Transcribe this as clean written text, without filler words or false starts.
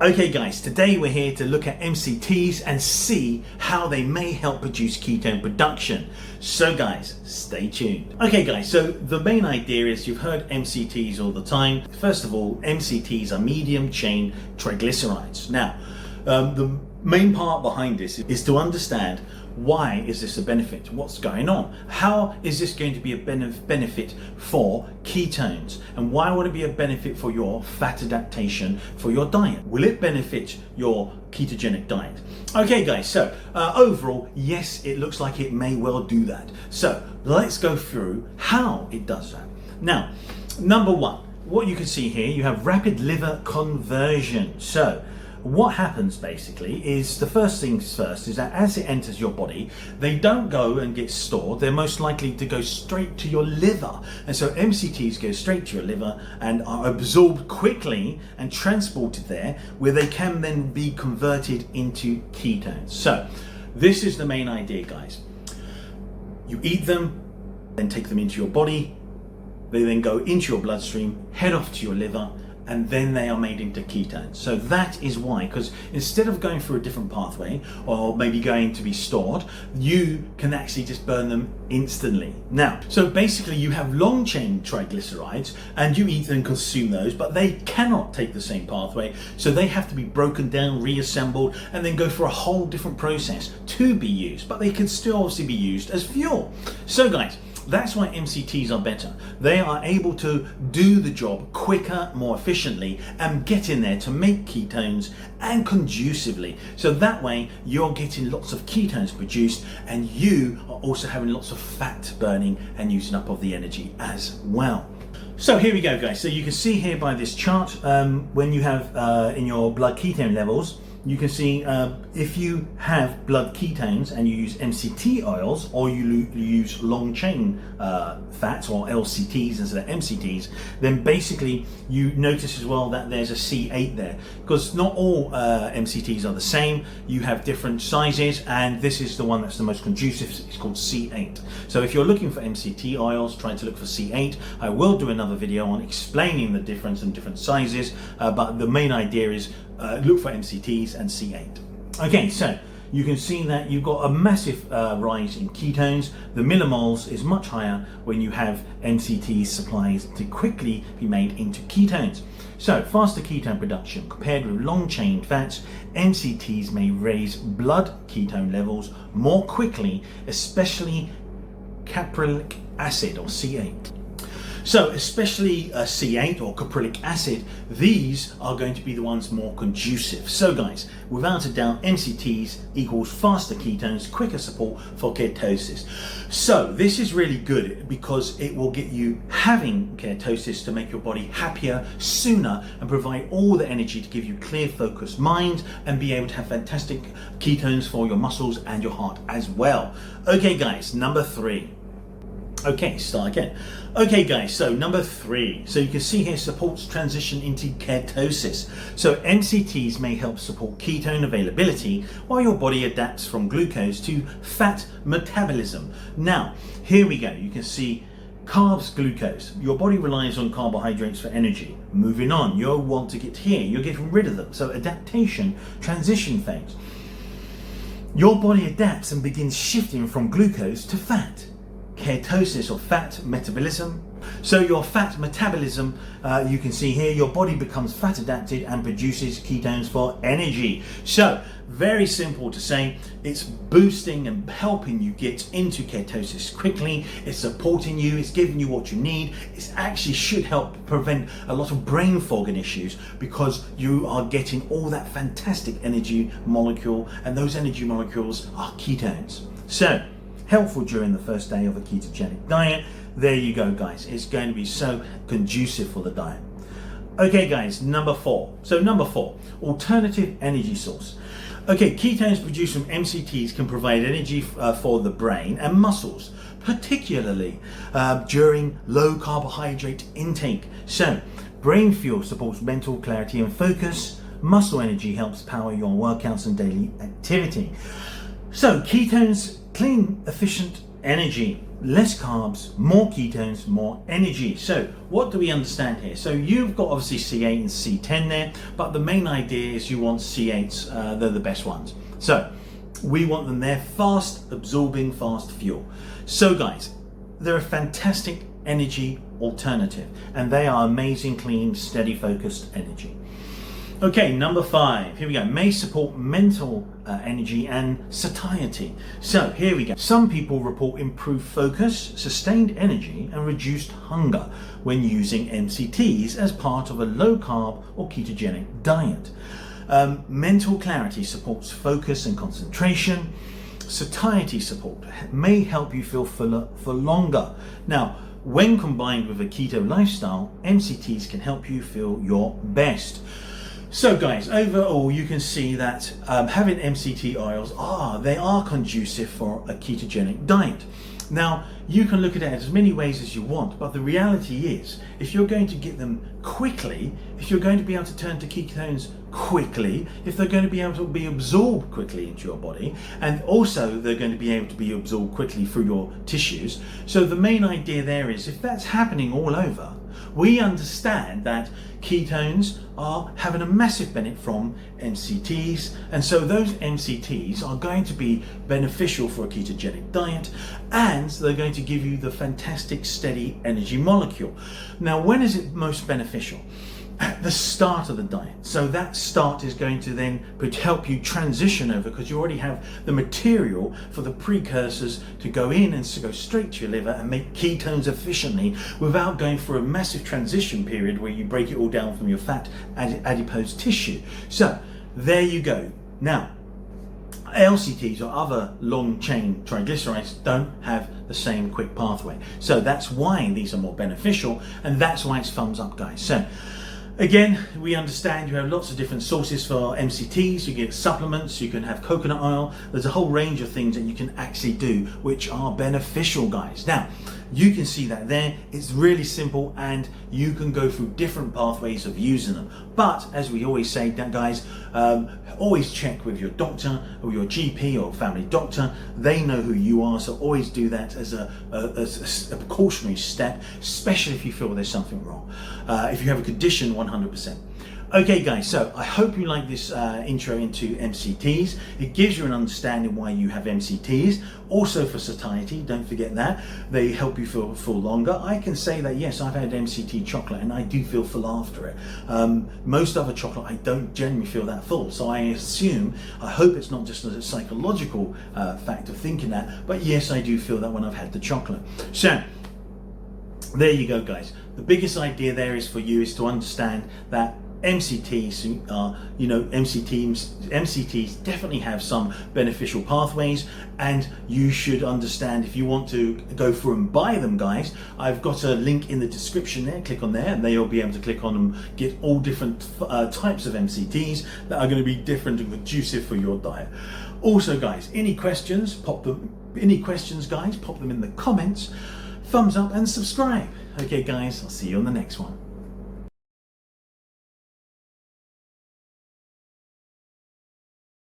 Okay guys, today we're here to look at MCTs and see how they may help produce ketone production. So guys, stay tuned. Okay guys, so the main idea is you've heard MCTs all the time. First of all, MCTs are medium-chain triglycerides. Now, the main part behind this is to understand why is this a benefit? What's going on? How is this going to be a benefit for ketones? And why would it be a benefit for your fat adaptation for your diet? Will it benefit your ketogenic diet? Okay guys, so overall, yes, it looks like it may well do that. So let's go through how it does that. Now, number one, what you can see here, you have rapid liver conversion. So what happens basically is, the first things first is that as it enters your body, they don't go and get stored. They're most likely to go straight to your liver. And so MCTs go straight to your liver and are absorbed quickly and transported there, where they can then be converted into ketones. So this is the main idea, guys. You eat them, then take them into your body. They then go into your bloodstream, head off to your liver, and then they are made into ketones. So that is why, because instead of going through a different pathway or maybe going to be stored, you can actually just burn them instantly. Now, so basically you have long chain triglycerides and you eat and consume those, but they cannot take the same pathway. So they have to be broken down, reassembled, and then go for a whole different process to be used, but they can still obviously be used as fuel. So guys, that's why MCTs are better. They are able to do the job quicker, more efficiently, and get in there to make ketones and conducively. So that way you're getting lots of ketones produced and you are also having lots of fat burning and using up of the energy as well. So here we go guys. So you can see here by this chart, when you have in your blood ketone levels, you can see if you have blood ketones and you use MCT oils, or you use long chain fats or LCTs instead of MCTs, then basically you notice as well that there's a C8 there, because not all MCTs are the same. You have different sizes, and this is the one that's the most conducive. It's called C8. So if you're looking for MCT oils, try to look for C8. I will do another video on explaining the difference in different sizes, but the main idea is look for MCTs and C8. Okay, so you can see that you've got a massive rise in ketones. The millimoles is much higher when you have MCT supplies to quickly be made into ketones. So faster ketone production compared with long chain fats, MCTs may raise blood ketone levels more quickly, especially caprylic acid or C8. So especially C8 or caprylic acid, these are going to be the ones more conducive. So guys, without a doubt, MCTs equals faster ketones, quicker support for ketosis. So this is really good because it will get you having ketosis to make your body happier sooner and provide all the energy to give you clear, focused mind and be able to have fantastic ketones for your muscles and your heart as well. Okay guys, number 3. Okay, start again. Okay guys, so number 3. So you can see here, supports transition into ketosis. So MCTs may help support ketone availability while your body adapts from glucose to fat metabolism. Now, here we go. You can see carbs, glucose. Your body relies on carbohydrates for energy. Moving on, you want to get here. You're getting rid of them. So adaptation, transition phase. Your body adapts and begins shifting from glucose to fat. Ketosis or fat metabolism. So your fat metabolism, you can see here, your body becomes fat adapted and produces ketones for energy. So very simple to say, it's boosting and helping you get into ketosis quickly. It's supporting you, it's giving you what you need. It actually should help prevent a lot of brain fog and issues, because you are getting all that fantastic energy molecule, and those energy molecules are ketones. So helpful during the first day of a ketogenic diet. There you go guys, it's going to be so conducive for the diet. Okay guys, number 4. So number 4, alternative energy source. Okay, ketones produced from MCTs can provide energy for the brain and muscles, particularly during low carbohydrate intake. So brain fuel supports mental clarity and focus. Muscle energy helps power your workouts and daily activity. So ketones, clean, efficient energy. Less carbs, more ketones, more energy. So what do we understand here? So you've got obviously C8 and C10 there, but the main idea is you want C8s, they're the best ones. So we want them there, fast absorbing, fast fuel. So guys, they're a fantastic energy alternative, and they are amazing, clean, steady, focused energy. Okay, number 5, here we go. May support mental energy and satiety. So here we go. Some people report improved focus, sustained energy, and reduced hunger when using MCTs as part of a low carb or ketogenic diet. Mental clarity supports focus and concentration. Satiety support may help you feel fuller for longer. Now, when combined with a keto lifestyle, MCTs can help you feel your best. So guys, overall you can see that having MCT oils, they are conducive for a ketogenic diet. Now, you can look at it as many ways as you want, but the reality is, if you're going to get them quickly, if you're going to be able to turn to ketones quickly, if they're going to be able to be absorbed quickly into your body, and also they're going to be able to be absorbed quickly through your tissues. So the main idea there is, if that's happening all over, we understand that ketones are having a massive benefit from MCTs, and so those MCTs are going to be beneficial for a ketogenic diet, and they're going to give you the fantastic steady energy molecule. Now, when is it most beneficial? At the start of the diet. So that start is going to then help you transition over, because you already have the material for the precursors to go in and to go straight to your liver and make ketones efficiently without going through a massive transition period where you break it all down from your fat adipose tissue. So there you go. Now, LCTs or other long chain triglycerides don't have the same quick pathway. So that's why these are more beneficial, and that's why it's thumbs up, guys. So again, we understand you have lots of different sources for MCTs. You get supplements, you can have coconut oil. There's a whole range of things that you can actually do which are beneficial, guys. Now, you can see that there. It's really simple, and you can go through different pathways of using them. But as we always say, guys, always check with your doctor or your GP or family doctor. They know who you are, so always do that as a precautionary step, especially if you feel there's something wrong. If you have a condition, 100%. Okay guys, so I hope you like this intro into MCTs. It gives you an understanding why you have MCTs. Also for satiety, don't forget that. They help you feel full longer. I can say that yes, I've had MCT chocolate and I do feel full after it. Most other chocolate, I don't generally feel that full. So I hope it's not just a psychological fact of thinking that, but yes, I do feel that when I've had the chocolate. So there you go, guys. The biggest idea there is for you is to understand that MCTs are, MCTs definitely have some beneficial pathways, and you should understand if you want to go through and buy them, guys. I've got a link in the description there. Click on there, and you'll be able to click on them, get all different types of MCTs that are going to be different and conducive for your diet. Also, guys, any questions, guys, pop them in the comments. Thumbs up and subscribe. Okay, guys, I'll see you on the next one.